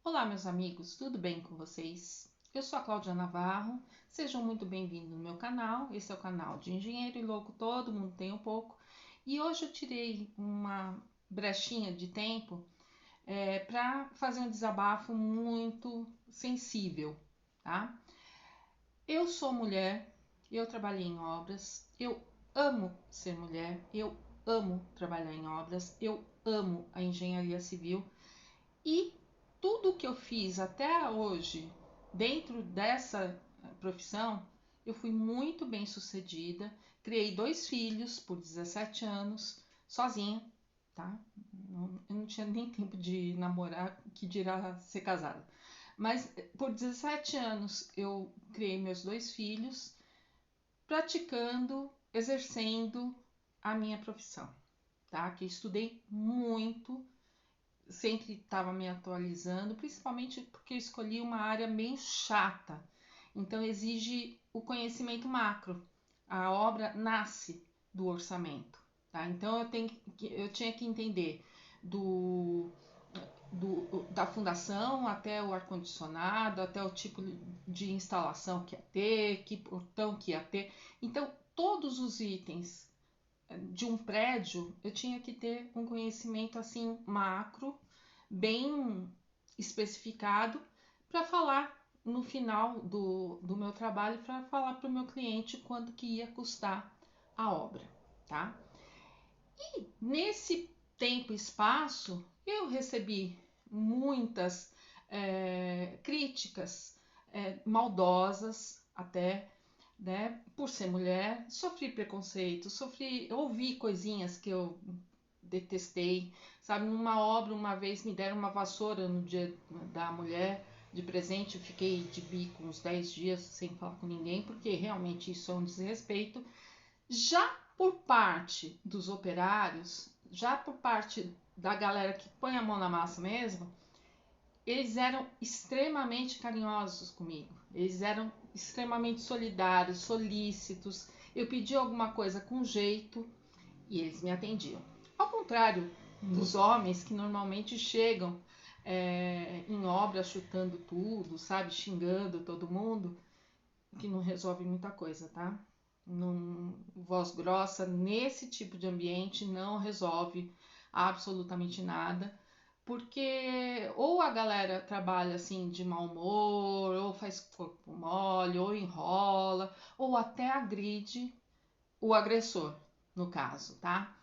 Olá, meus amigos, tudo bem com vocês? Eu sou a Cláudia Navarro, sejam muito bem-vindos no meu canal. Esse é o canal de Engenheiro e Louco, todo mundo tem um pouco. E hoje eu tirei uma brechinha de tempo para fazer um desabafo muito sensível, tá? Eu sou mulher, eu trabalhei em obras, eu amo ser mulher, eu amo trabalhar em obras, eu amo a engenharia civil. E tudo que eu fiz até hoje dentro dessa profissão, eu fui muito bem sucedida. Criei 2 filhos por 17 anos, sozinha, tá? Eu não tinha nem tempo de namorar, que dirá ser casada. Mas por 17 anos eu criei meus 2 filhos, praticando, exercendo a minha profissão, tá? Que estudei muito, sempre estava me atualizando, principalmente porque eu escolhi uma área meio chata. Então exige o conhecimento macro. A obra nasce do orçamento, tá? Então eu tinha que entender do, da fundação até o ar-condicionado, até o tipo de instalação que ia ter, que portão que ia ter. Então, todos os itens de um prédio, eu tinha que ter um conhecimento assim macro, bem especificado, para falar no final do meu trabalho, para falar para o meu cliente quanto que ia custar a obra, tá? E nesse tempo e espaço, eu recebi muitas críticas maldosas até, né, por ser mulher, sofri preconceito, ouvi coisinhas que eu detestei, sabe? Numa obra, uma vez me deram uma vassoura no dia da mulher de presente, eu fiquei de bico uns 10 dias sem falar com ninguém, porque realmente isso é um desrespeito. Já por parte dos operários, já por parte da galera que põe a mão na massa mesmo, eles eram extremamente carinhosos comigo, eles eram extremamente solidários, solícitos. Eu pedi alguma coisa com jeito e eles me atendiam. Ao contrário dos homens que normalmente chegam em obra chutando tudo, sabe, xingando todo mundo, que não resolve muita coisa, tá? Voz grossa nesse tipo de ambiente não resolve absolutamente nada, porque ou a galera trabalha assim de mau humor, ou faz corpo mole, ou enrola, ou até agride o agressor, no caso, tá?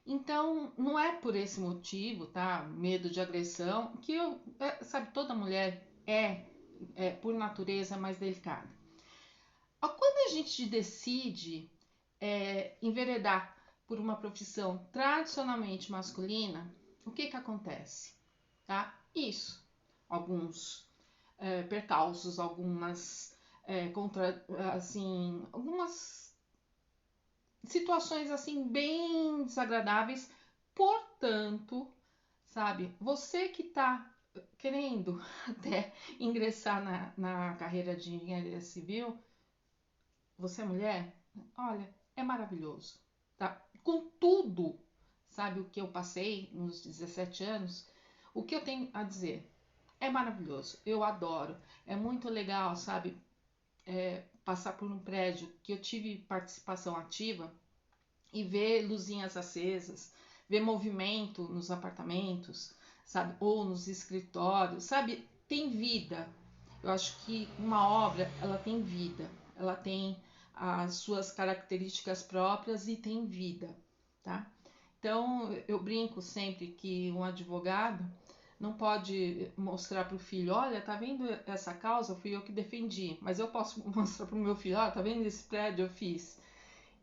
Então, não é por esse motivo, tá? Medo de agressão, que eu, sabe, toda mulher é por natureza mais delicada. Quando a gente decide enveredar por uma profissão tradicionalmente masculina, o que acontece? Tá? Isso. Alguns percalços, algumas situações assim bem desagradáveis. Portanto, sabe, você que está querendo até ingressar na carreira de engenharia civil, você é mulher, olha, é maravilhoso, tá? Com tudo, sabe, o que eu passei nos 17 anos, o que eu tenho a dizer é maravilhoso, eu adoro, é muito legal, sabe, passar por um prédio que eu tive participação ativa e ver luzinhas acesas, ver movimento nos apartamentos, sabe, ou nos escritórios, sabe, tem vida. Eu acho que uma obra, ela tem vida, ela tem as suas características próprias e tem vida, tá? Então, eu brinco sempre que um advogado não pode mostrar para o filho, olha, tá vendo essa causa? Fui eu que defendi. Mas eu posso mostrar para o meu filho, ó, tá vendo esse prédio eu fiz?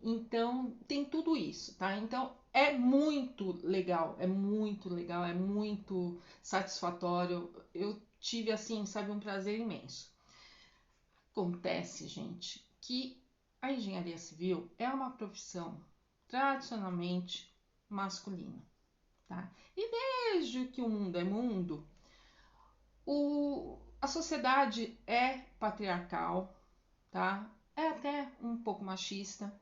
Então, tem tudo isso, tá? Então, é muito legal, é muito satisfatório. Eu tive, assim, sabe, um prazer imenso. Acontece, gente, que a engenharia civil é uma profissão tradicionalmente masculina, tá? E desde que o mundo é mundo, a sociedade é patriarcal, tá? É até um pouco machista,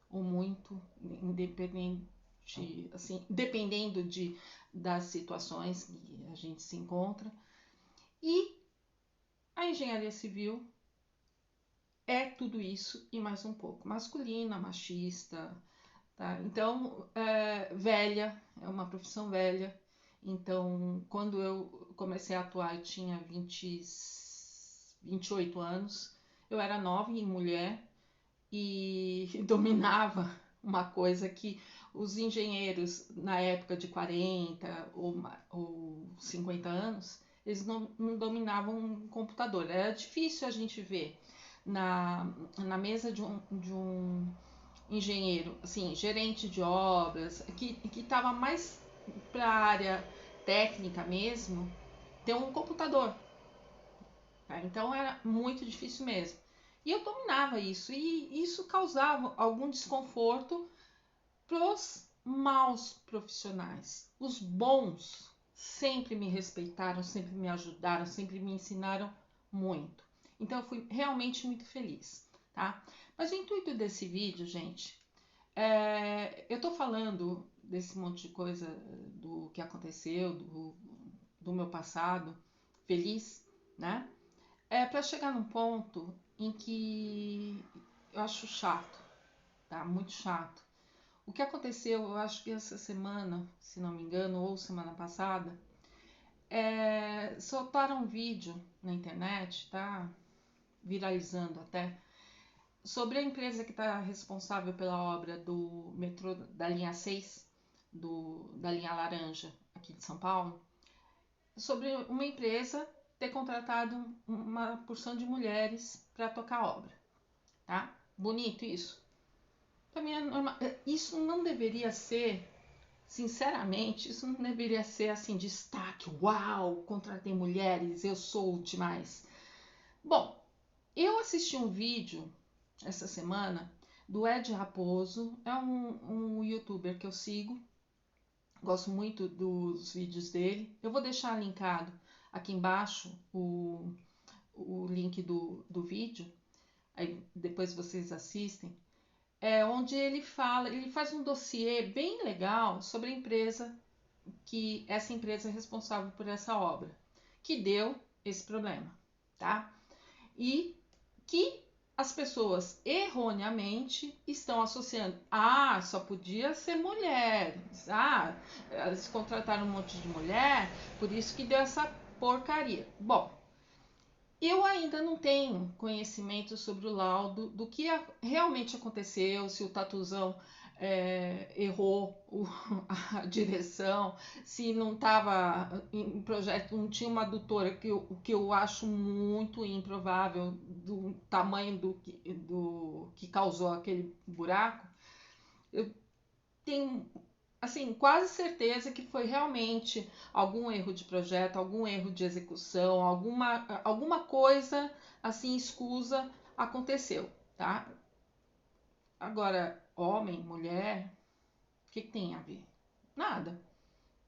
ou muito, independente, assim, dependendo das situações que a gente se encontra. E a engenharia civil é tudo isso e mais um pouco. Masculina, machista, tá? Então, velha, é uma profissão velha. Então, quando eu comecei a atuar, eu tinha 28 anos. Eu era nova e mulher e dominava uma coisa que os engenheiros na época de 40 ou 50 anos, eles não dominavam um computador. Era difícil a gente ver na mesa de um engenheiro, assim, gerente de obras, que estava mais para a área técnica mesmo, ter um computador. Tá? Então era muito difícil mesmo. E eu dominava isso, e isso causava algum desconforto para os maus profissionais. Os bons sempre me respeitaram, sempre me ajudaram, sempre me ensinaram muito. Então eu fui realmente muito feliz, tá? Mas o intuito desse vídeo, gente, eu tô falando desse monte de coisa do que aconteceu, do meu passado feliz, né? Para chegar num ponto em que eu acho chato, tá? Muito chato. O que aconteceu, eu acho que essa semana, se não me engano, ou semana passada, soltaram um vídeo na internet, tá? Viralizando até, sobre a empresa que está responsável pela obra do metrô da linha 6, da linha laranja aqui de São Paulo, sobre uma empresa ter contratado uma porção de mulheres para tocar a obra, tá? Bonito isso. Para mim, isso não deveria ser, sinceramente, isso não deveria ser assim, destaque, uau, contratei mulheres, eu sou demais. Bom, eu assisti um vídeo essa semana do Ed Raposo, é um youtuber que eu sigo, gosto muito dos vídeos dele. Eu vou deixar linkado aqui embaixo o link do vídeo, aí depois vocês assistem, onde ele faz um dossiê bem legal sobre a empresa, que essa empresa é responsável por essa obra, que deu esse problema, tá? E que as pessoas erroneamente estão associando. Ah, só podia ser mulheres. Ah, eles contrataram um monte de mulher, por isso que deu essa porcaria. Bom, eu ainda não tenho conhecimento sobre o laudo do que realmente aconteceu, se o Tatuzão errou a direção, se não estava em projeto, não tinha uma adutora, que eu acho muito improvável, do tamanho do que causou aquele buraco. Eu tenho assim, quase certeza que foi realmente algum erro de projeto, algum erro de execução, alguma coisa assim escusa aconteceu, tá? Agora, homem, mulher, o que tem a ver? Nada,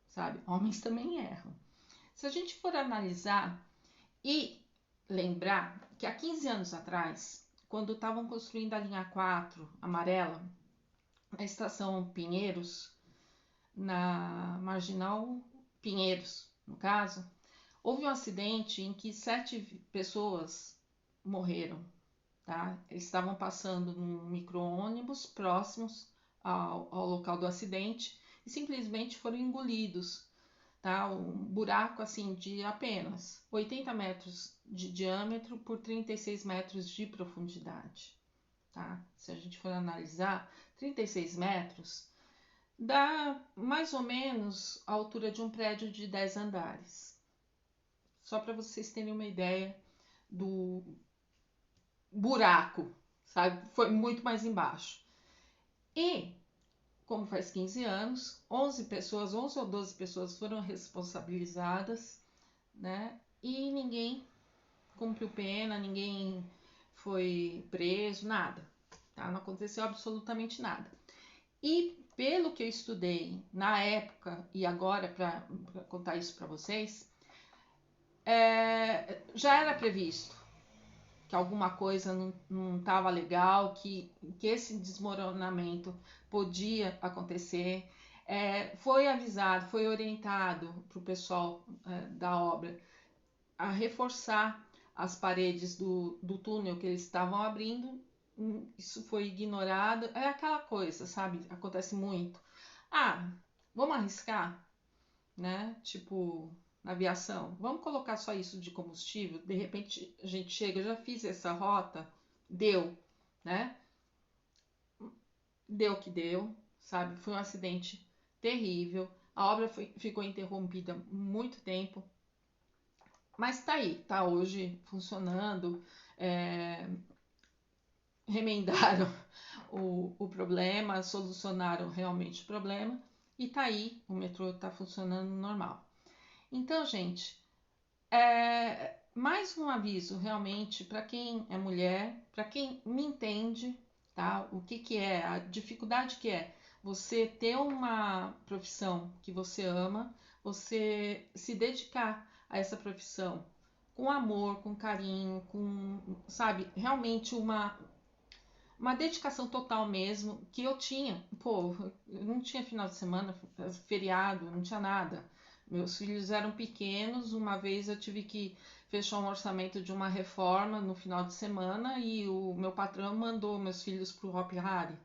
sabe? Homens também erram. Se a gente for analisar e lembrar que há 15 anos atrás, quando estavam construindo a linha 4 amarela, na estação Pinheiros, na Marginal Pinheiros, no caso, houve um acidente em que 7 pessoas morreram, tá? Eles estavam passando num micro-ônibus próximos ao local do acidente e simplesmente foram engolidos, tá? Um buraco assim de apenas 80 metros de diâmetro por 36 metros de profundidade, tá? Se a gente for analisar, 36 metros dá mais ou menos a altura de um prédio de 10 andares. Só para vocês terem uma ideia do buraco, sabe? Foi muito mais embaixo. E, como faz 15 anos, 11 ou 12 pessoas foram responsabilizadas, né? E ninguém cumpriu pena, ninguém foi preso, nada. Tá? Não aconteceu absolutamente nada. E pelo que eu estudei na época e agora para contar isso para vocês, já era previsto que alguma coisa não estava legal, que esse desmoronamento podia acontecer. Foi avisado, foi orientado para o pessoal da obra a reforçar as paredes do túnel que eles estavam abrindo. Isso foi ignorado. É aquela coisa, sabe? Acontece muito. Ah, vamos arriscar, né? Tipo, na aviação. Vamos colocar só isso de combustível. De repente a gente chega, eu já fiz essa rota, deu, né? Deu o que deu, sabe? Foi um acidente terrível. A obra ficou interrompida muito tempo, mas tá aí, tá hoje funcionando. É, remendaram o problema, solucionaram realmente o problema e tá aí, o metrô tá funcionando normal. Então, gente, mais um aviso realmente para quem é mulher, para quem me entende, tá? O que que é, a dificuldade que é você ter uma profissão que você ama, você se dedicar a essa profissão com amor, com carinho, com, sabe, realmente uma dedicação total mesmo que eu tinha. Pô, eu não tinha final de semana, feriado, não tinha nada. Meus filhos eram pequenos, uma vez eu tive que fechar um orçamento de uma reforma no final de semana e o meu patrão mandou meus filhos para o Hopi Hari,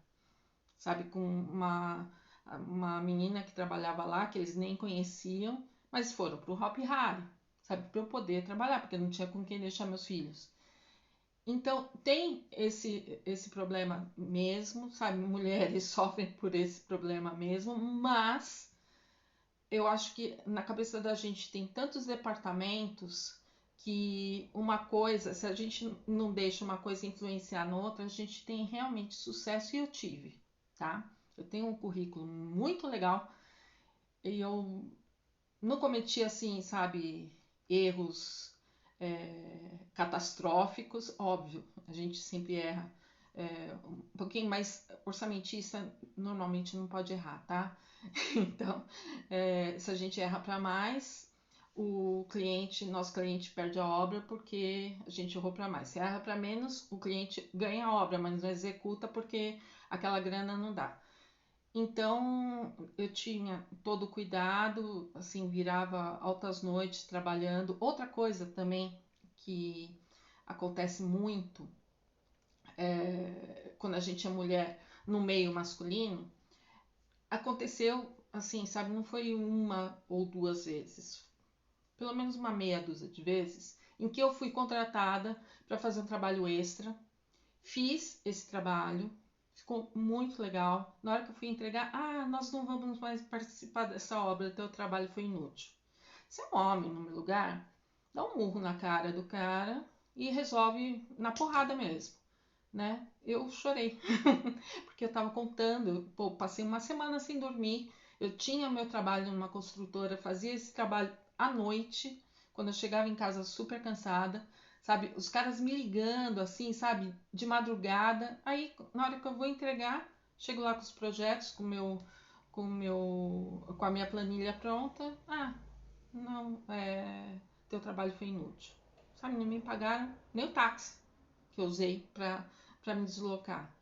sabe, com uma menina que trabalhava lá, que eles nem conheciam, mas foram para o Hopi Hari, sabe, para eu poder trabalhar, porque eu não tinha com quem deixar meus filhos. Então, tem esse problema mesmo, sabe? Mulheres sofrem por esse problema mesmo, mas eu acho que na cabeça da gente tem tantos departamentos que uma coisa, se a gente não deixa uma coisa influenciar na outra, a gente tem realmente sucesso e eu tive, tá? Eu tenho um currículo muito legal e eu não cometi assim, sabe, erros catastróficos, óbvio, a gente sempre erra. Um pouquinho mais orçamentista normalmente não pode errar, tá? Então, se a gente erra para mais, o cliente, nosso cliente perde a obra porque a gente errou para mais. Se erra para menos, o cliente ganha a obra, mas não executa porque aquela grana não dá. Então, eu tinha todo o cuidado, assim, virava altas noites trabalhando. Outra coisa também que acontece muito quando a gente é mulher no meio masculino, aconteceu assim, sabe, não foi uma ou duas vezes, pelo menos uma meia dúzia de vezes, em que eu fui contratada para fazer um trabalho extra, fiz esse trabalho, ficou muito legal. Na hora que eu fui entregar, nós não vamos mais participar dessa obra, teu trabalho foi inútil. Se é um homem no meu lugar, dá um murro na cara do cara e resolve na porrada mesmo, né? Eu chorei, porque eu tava contando, pô, passei uma semana sem dormir, eu tinha meu trabalho numa construtora, fazia esse trabalho à noite, quando eu chegava em casa super cansada, sabe? Os caras me ligando assim, sabe? De madrugada. Aí, na hora que eu vou entregar, chego lá com os projetos, com a minha planilha pronta. Não, teu trabalho foi inútil. Sabe? Não me pagaram nem o táxi que eu usei para me deslocar.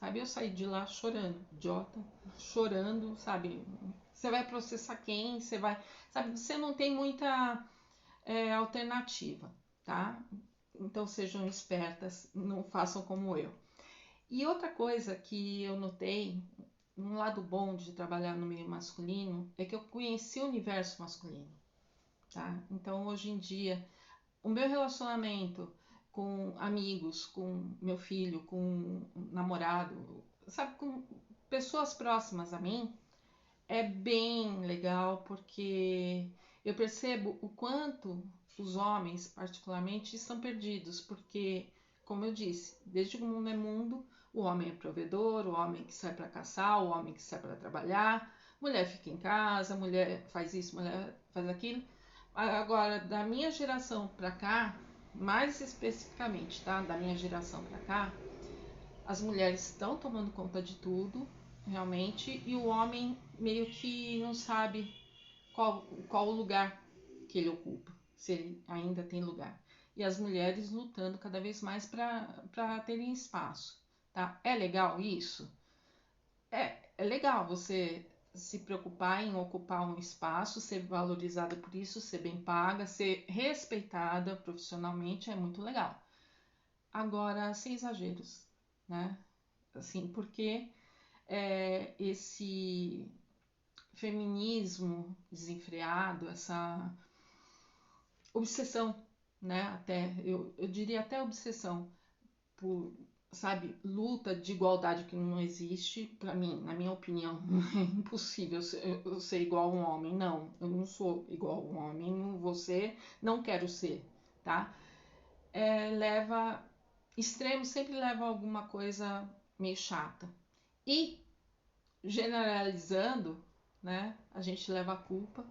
Sabe? Eu saí de lá chorando, idiota, chorando, sabe? Você vai processar quem? Você vai. Sabe? Você não tem muita alternativa, tá? Então sejam espertas, não façam como eu. E outra coisa que eu notei, um lado bom de trabalhar no meio masculino, é que eu conheci o universo masculino, tá? Então hoje em dia, o meu relacionamento com amigos, com meu filho, com namorado, sabe, com pessoas próximas a mim, é bem legal porque eu percebo o quanto os homens, particularmente, estão perdidos, porque, como eu disse, desde que o mundo é mundo, o homem é provedor, o homem que sai para caçar, o homem que sai para trabalhar, mulher fica em casa, mulher faz isso, mulher faz aquilo. Agora, da minha geração para cá, mais especificamente, tá? Da minha geração para cá, as mulheres estão tomando conta de tudo, realmente, e o homem meio que não sabe qual o lugar que ele ocupa, se ele ainda tem lugar. E as mulheres lutando cada vez mais para terem espaço, tá? É legal isso? É legal você se preocupar em ocupar um espaço, ser valorizada por isso, ser bem paga, ser respeitada profissionalmente é muito legal. Agora, sem exageros, né? Assim, porque esse feminismo desenfreado, essa obsessão, né? Até eu diria até obsessão por, sabe, luta de igualdade que não existe, para mim, na minha opinião, é impossível eu ser igual a um homem. Não, eu não sou igual a um homem, não vou ser, não quero ser, tá? Leva extremo sempre leva a alguma coisa meio chata. E generalizando, né, a gente leva a culpa,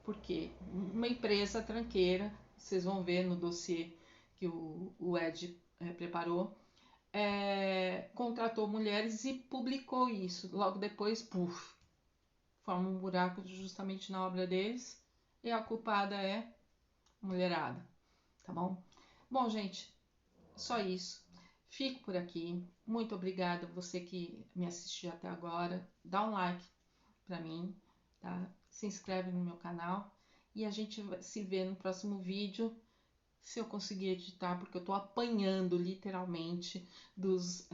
porque uma empresa tranqueira, vocês vão ver no dossiê que o Ed preparou, contratou mulheres e publicou isso. Logo depois, puf, forma um buraco justamente na obra deles e a culpada é a mulherada, tá bom? Bom, gente, só isso. Fico por aqui. Muito obrigada você que me assistiu até agora. Dá um like para mim, tá? Se inscreve no meu canal e a gente se vê no próximo vídeo, se eu conseguir editar, porque eu estou apanhando literalmente dos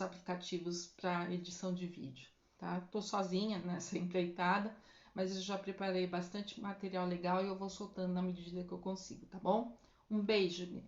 aplicativos para edição de vídeo, tá? Tô sozinha nessa empreitada, mas eu já preparei bastante material legal e eu vou soltando na medida que eu consigo, tá bom? Um beijo.